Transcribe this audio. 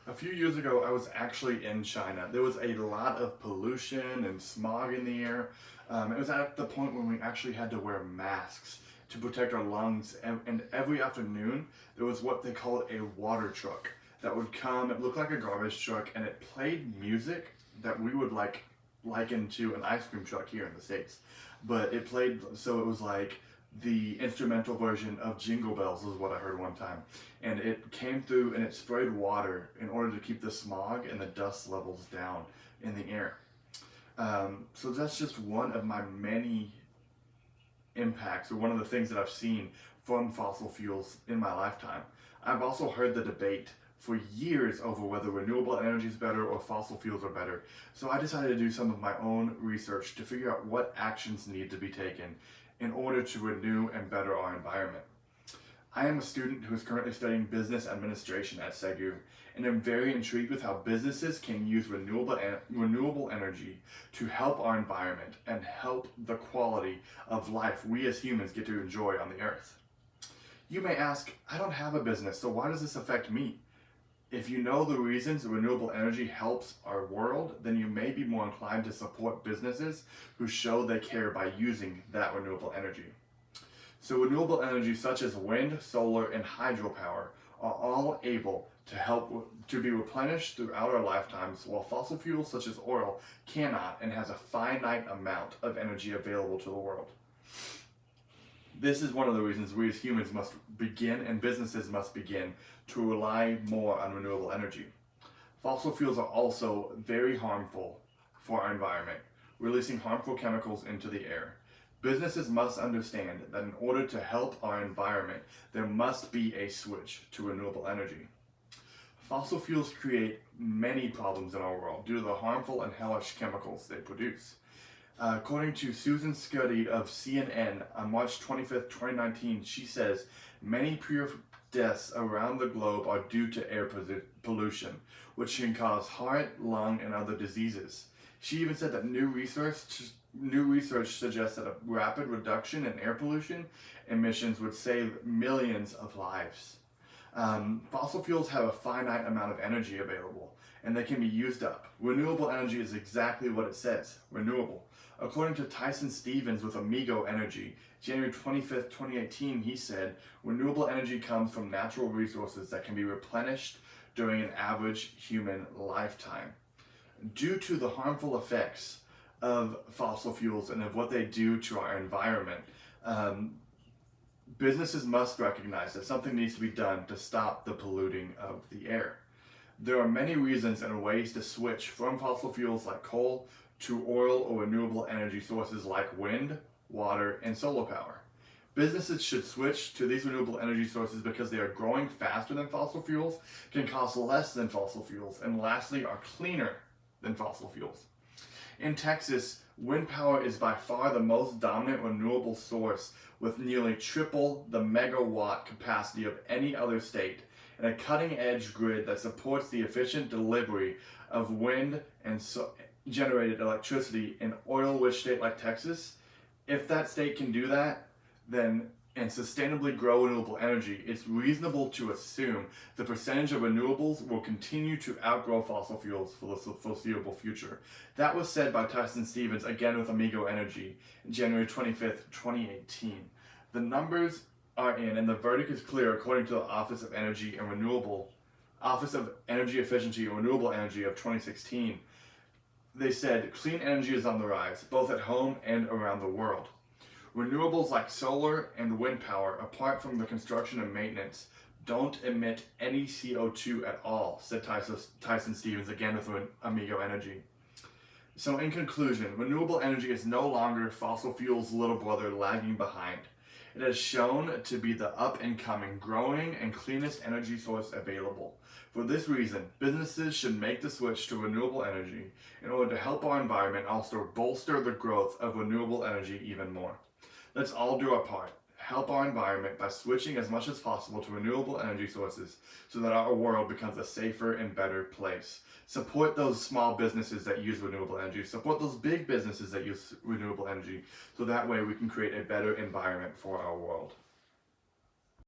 A few years ago, I was actually in China. There was a lot of pollution and smog in the air. It was at the point when we actually had to wear masks to protect our lungs. And every afternoon, there was what they called a water truck that would come. It looked like a garbage truck, and it played music that we would liken to an ice cream truck here in the States. But it played, so it was like the instrumental version of Jingle Bells is what I heard one time. And it came through and it sprayed water in order to keep the smog and the dust levels down in the air. So that's just one of my many impacts, or one of the things that I've seen from fossil fuels in my lifetime. I've also heard the debate for years over whether renewable energy is better or fossil fuels are better. So I decided to do some of my own research to figure out what actions need to be taken in order to renew and better our environment. I am a student who is currently studying business administration at SEGU, and I'm very intrigued with how businesses can use renewable energy to help our environment and help the quality of life we as humans get to enjoy on the earth. You may ask, I don't have a business, so why does this affect me? If you know the reasons renewable energy helps our world, then you may be more inclined to support businesses who show they care by using that renewable energy. So renewable energy such as wind, solar, and hydropower are all able to help to be replenished throughout our lifetimes, while fossil fuels such as oil cannot and has a finite amount of energy available to the world. This is one of the reasons we as humans must begin, and businesses must begin, to rely more on renewable energy. Fossil fuels are also very harmful for our environment, releasing harmful chemicals into the air. Businesses must understand that in order to help our environment, there must be a switch to renewable energy. Fossil fuels create many problems in our world due to the harmful and hellish chemicals they produce. According to Susan Scuddy of CNN on March 25th, 2019, she says many pure deaths around the globe are due to air pollution, which can cause heart, lung, and other diseases. She even said that new research suggests that a rapid reduction in air pollution emissions would save millions of lives. Fossil fuels have a finite amount of energy available, and they can be used up. Renewable energy is exactly what it says, renewable. According to Tyson Stevens with Amigo Energy, January 25th, 2018, he said, renewable energy comes from natural resources that can be replenished during an average human lifetime. Due to the harmful effects of fossil fuels and of what they do to our environment, businesses must recognize that something needs to be done to stop the polluting of the air. There are many reasons and ways to switch from fossil fuels like coal to oil or renewable energy sources like wind, water, and solar power. Businesses should switch to these renewable energy sources because they are growing faster than fossil fuels, can cost less than fossil fuels, and lastly are cleaner than fossil fuels. In Texas, wind power is by far the most dominant renewable source, with nearly triple the megawatt capacity of any other state, and a cutting-edge grid that supports the efficient delivery of wind and generated electricity in oil-rich state like Texas. If that state can do that, then and sustainably grow renewable energy, it's reasonable to assume the percentage of renewables will continue to outgrow fossil fuels for the foreseeable future. That was said by Tyson Stevens, again with Amigo Energy, January 25th, 2018. The numbers are in, and the verdict is clear according to the Office of Energy Efficiency and Renewable Energy of 2016. They said clean energy is on the rise, both at home and around the world. Renewables like solar and wind power, apart from the construction and maintenance, don't emit any CO2 at all, said Tyson Stevens, again with Amigo Energy. So in conclusion, renewable energy is no longer fossil fuels' little brother lagging behind. It has shown to be the up-and-coming, growing, and cleanest energy source available. For this reason, businesses should make the switch to renewable energy in order to help our environment, also bolster the growth of renewable energy even more. Let's all do our part. Help our environment by switching as much as possible to renewable energy sources so that our world becomes a safer and better place. Support those small businesses that use renewable energy. Support those big businesses that use renewable energy, so that way we can create a better environment for our world.